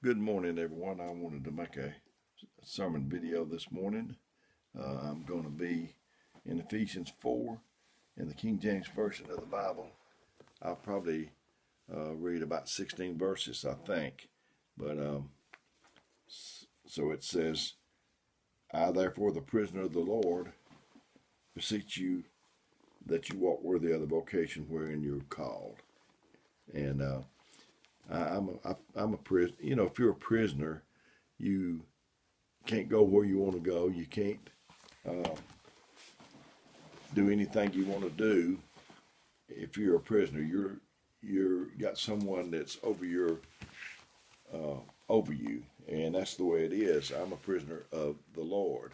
Good morning, everyone. I wanted to make a sermon video this morning. I'm going to be in Ephesians 4 in the King James Version of the Bible. I'll probably read about 16 verses, I think. But so it says, I therefore, the prisoner of the Lord, beseech you that you walk worthy of the vocation wherein you're called. And I'm a prisoner. You know, if you're a prisoner, you can't go where you want to go. You can't do anything you want to do. If you're a prisoner, you're got someone that's over you, and that's the way it is. I'm a prisoner of the Lord,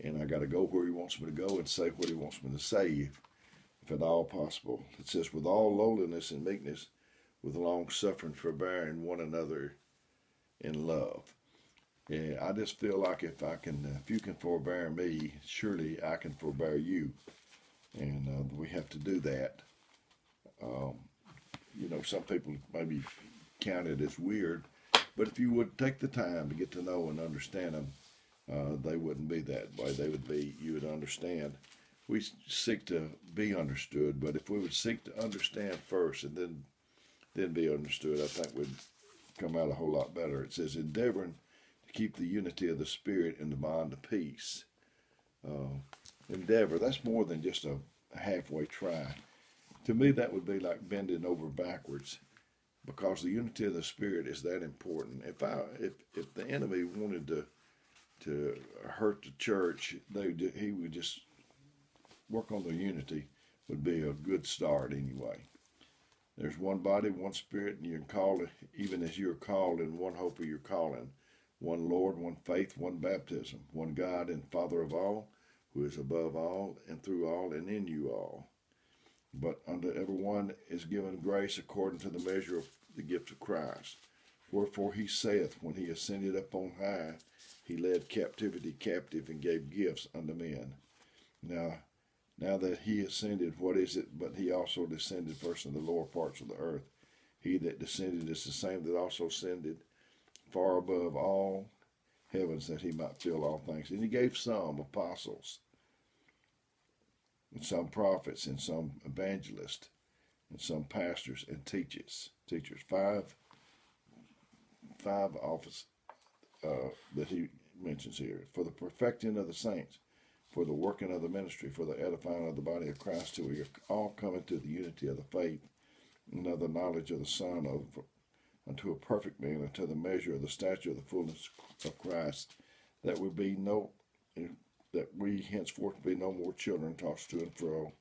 and I got to go where He wants me to go and say what He wants me to say, if at all possible. It says, with all lowliness and meekness, with longsuffering, forbearing one another in love. And I just feel like if you can forbear me, surely I can forbear you. And we have to do that. You know, some people maybe count it as weird, but if you would take the time to get to know and understand them, they wouldn't be that way. You would understand. We seek to be understood, but if we would seek to understand first and then be understood, I think would come out a whole lot better. It says, endeavoring to keep the unity of the Spirit in the bond of peace. Endeavor, that's more than just a halfway try. To me, that would be like bending over backwards, because the unity of the Spirit is that important. If the enemy wanted to hurt the church, he would just work on the unity. Would be a good start anyway. There's one body, one Spirit, and you're called even as you're called in one hope of your calling. One Lord, one faith, one baptism, one God and Father of all, who is above all and through all and in you all. But unto everyone is given grace according to the measure of the gift of Christ. Wherefore he saith, when he ascended up on high, he led captivity captive and gave gifts unto men. Now that he ascended, what is it but he also descended first in the lower parts of the earth? He that descended is the same that also ascended far above all heavens, that he might fill all things. And he gave some apostles, and some prophets, and some evangelists, and some pastors and teachers. Five office that he mentions here. For the perfecting of the saints, for the working of the ministry, for the edifying of the body of Christ, till we are all come into the unity of the faith and of the knowledge of the Son, unto a perfect man, unto the measure of the stature of the fullness of Christ, that we henceforth be no more children, tossed to and fro,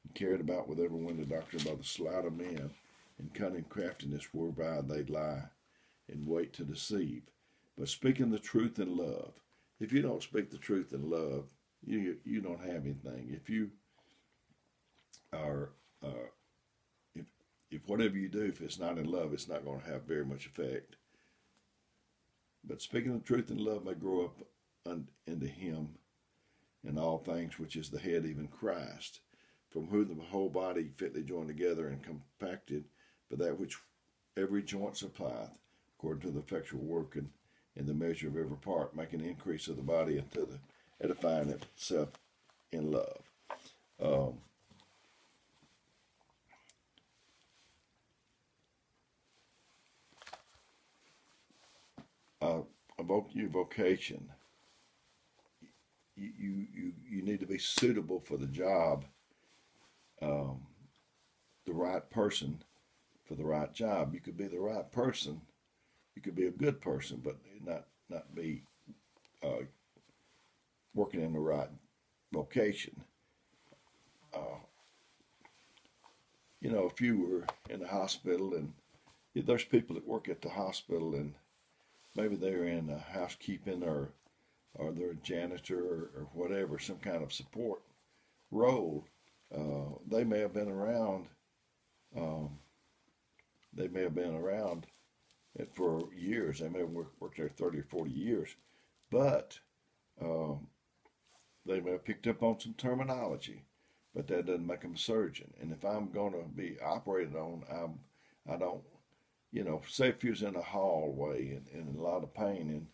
and carried about with every wind of doctrine by the sleight of men, and cunning craftiness whereby they lie in wait to deceive, but speaking the truth in love. If you don't speak the truth in love, you don't have anything. If you are, if whatever you do, if it's not in love, it's not going to have very much effect. But speaking the truth in love may grow up into Him in all things, which is the head, even Christ, from whom the whole body fitly joined together and compacted by that which every joint supplieth, according to the effectual working in the measure of every part, making an increase of the body unto the edifying itself in love. About your vocation, you need to be suitable for the job, the right person for the right job. You could be the right person. You could be a good person, but not be working in the right vocation. You know, if you were in the hospital, and there's people that work at the hospital, and maybe they're in housekeeping or they're a janitor or whatever, some kind of support role. They may have been around. For years. They may have worked there 30 or 40 years, but they may have picked up on some terminology, but that doesn't make them a surgeon. And if I'm going to be operated on, I don't say if you was in a hallway and in a lot of pain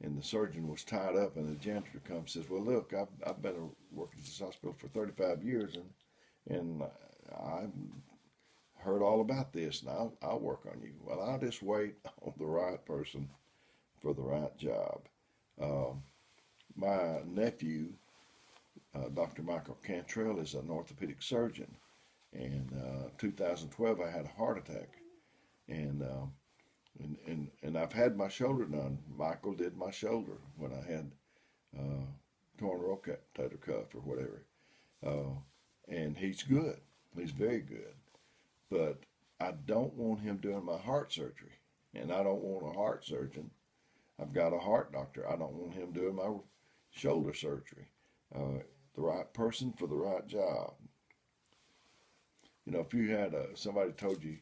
and the surgeon was tied up and the janitor comes and says, well, look, I've been working at this hospital for 35 years and I've heard all about this and I'll work on you. Well, I'll just wait on the right person for the right job. My nephew, Dr. Michael Cantrell, is an orthopedic surgeon. And 2012, I had a heart attack. And I've had my shoulder done. Michael did my shoulder when I had torn rotator cuff or whatever. And he's good. He's very good. But I don't want him doing my heart surgery. And I don't want a heart surgeon. I've got a heart doctor. I don't want him doing my shoulder surgery. The right person for the right job. If you had somebody told you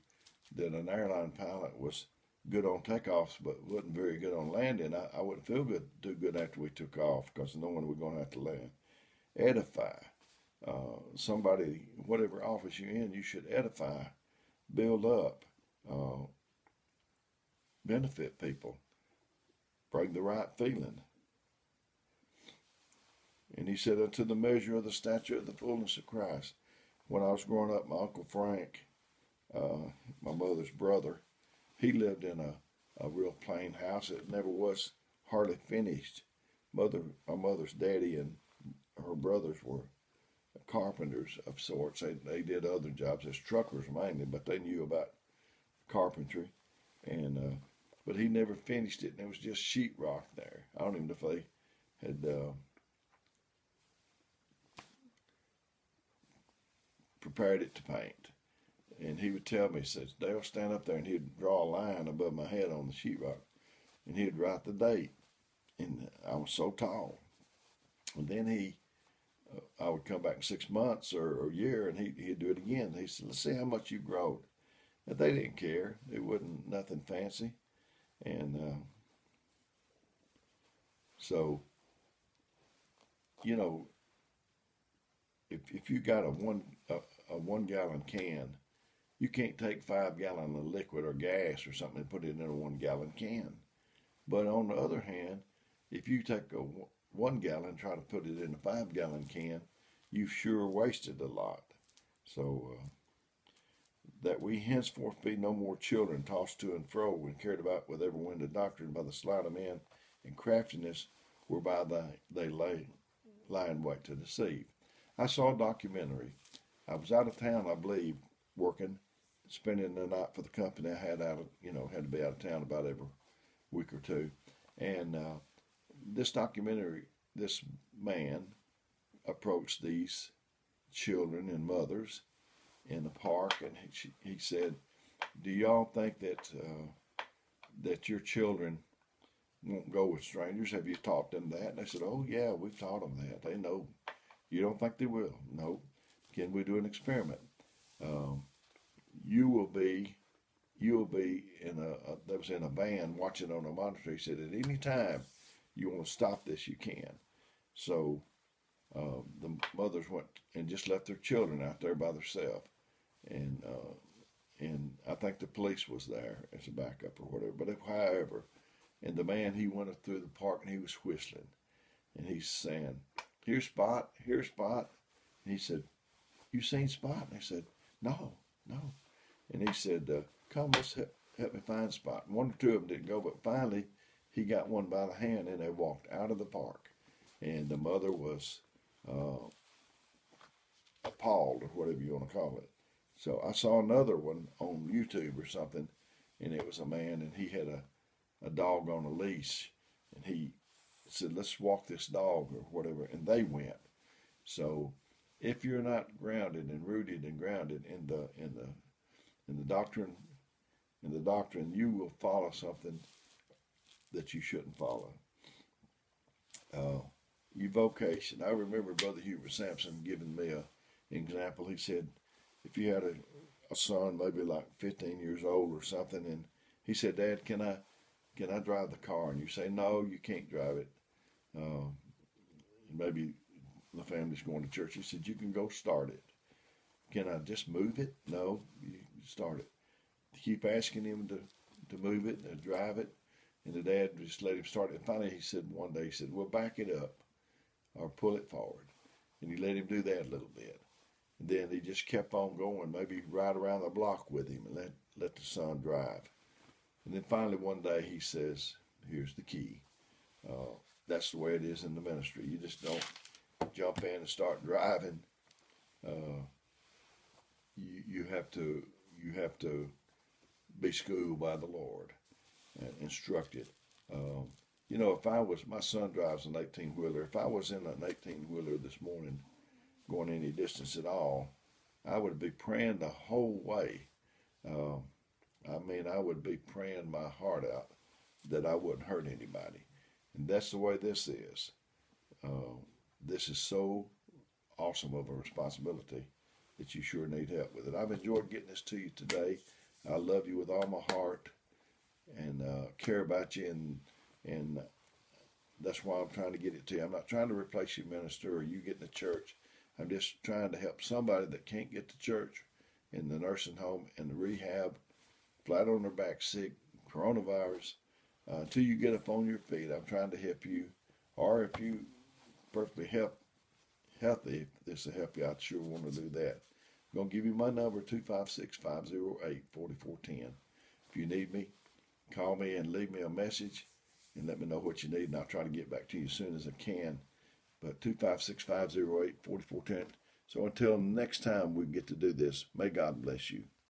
that an airline pilot was good on takeoffs but wasn't very good on landing, I wouldn't feel too good after we took off because knowing we're going to have to land. Edify. Somebody, whatever office you're in, you should edify, build up, benefit people, bring the right feeling. And he said, unto the measure of the stature of the fullness of Christ. When I was growing up, my Uncle Frank, my mother's brother, he lived in a real plain house. It never was hardly finished. My mother's daddy and her brothers were carpenters of sorts. They did other jobs as truckers mainly, but they knew about carpentry. And but he never finished it, and it was just sheetrock there. I don't even know if they had prepared it to paint. And he would tell me, he says, Dale, stand up there, and he'd draw a line above my head on the sheetrock, and he'd write the date. And I was so tall. And then I would come back in 6 months or a year, and he'd do it again. He said, let's see how much you growed. And they didn't care. It wasn't nothing fancy. And so, if you got a 1 gallon can, you can't take 5 gallons of liquid or gas or something and put it in a 1 gallon can. But on the other hand, if you take a 1 gallon and try to put it in a 5 gallon can, you've sure wasted a lot. So that we henceforth be no more children tossed to and fro and carried about with every wind of doctrine by the sleight of men and craftiness whereby they lie in wait to deceive. I saw a documentary. I was out of town, I believe, working, spending the night for the company I had had to be out of town about every week or two. And this documentary, this man approached these children and mothers in the park, and he said, do y'all think that your children won't go with strangers? Have you taught them that? And they said, oh yeah, we've taught them that. They know. You don't think they will? No. Can we do an experiment? You will be they was in a van watching on a monitor. He said, at any time you want to stop this, you can. So the mothers went and just left their children out there by themselves. And I think the police was there as a backup or whatever. But however, and the man, he went up through the park and he was whistling. And he's saying, here's Spot, here's Spot. And he said, you seen Spot? And they said, no. And he said, come, let's help me find Spot. And 1 or 2 of them didn't go, but finally he got one by the hand and they walked out of the park. And the mother was appalled, or whatever you want to call it. So I saw another one on YouTube or something, and it was a man, and he had a dog on a leash, and he said, let's walk this dog or whatever, and they went. So if you're not grounded and rooted and grounded in the doctrine, you will follow something that you shouldn't follow. Your vocation. I remember Brother Hubert Sampson giving me an example. He said, if you had a son, maybe like 15 years old or something, and he said, Dad, can I drive the car? And you say, no, you can't drive it. Maybe the family's going to church. He said, you can go start it. Can I just move it? No, you start it. Keep asking him to move it and drive it. And the dad just let him start it. And finally he said one day, he said, well, back it up or pull it forward. And he let him do that a little bit. And then he just kept on going, maybe right around the block with him and let the son drive. And then finally one day he says, here's the key. That's the way it is in the ministry. You just don't jump in and start driving. You have to be schooled by the Lord and instructed. If I was, my son drives an 18-wheeler. If I was in an 18-wheeler this morning going any distance at all, I would be praying the whole way. I would be praying my heart out that I wouldn't hurt anybody. And that's the way this is. This is so awesome of a responsibility that you sure need help with it. I've enjoyed getting this to you today. I love you with all my heart and care about you, and that's why I'm trying to get it to you. I'm not trying to replace you, minister, or you getting to church. I'm just trying to help somebody that can't get to church, in the nursing home, in the rehab, flat on their back, sick, coronavirus, until you get up on your feet. I'm trying to help you, or if you perfectly healthy, if this will help you, I sure want to do that. I'm going to give you my number, 256-508-4410. If you need me, call me and leave me a message and let me know what you need, and I'll try to get back to you as soon as I can. But 256-508-4410. So until next time we get to do this, may God bless you.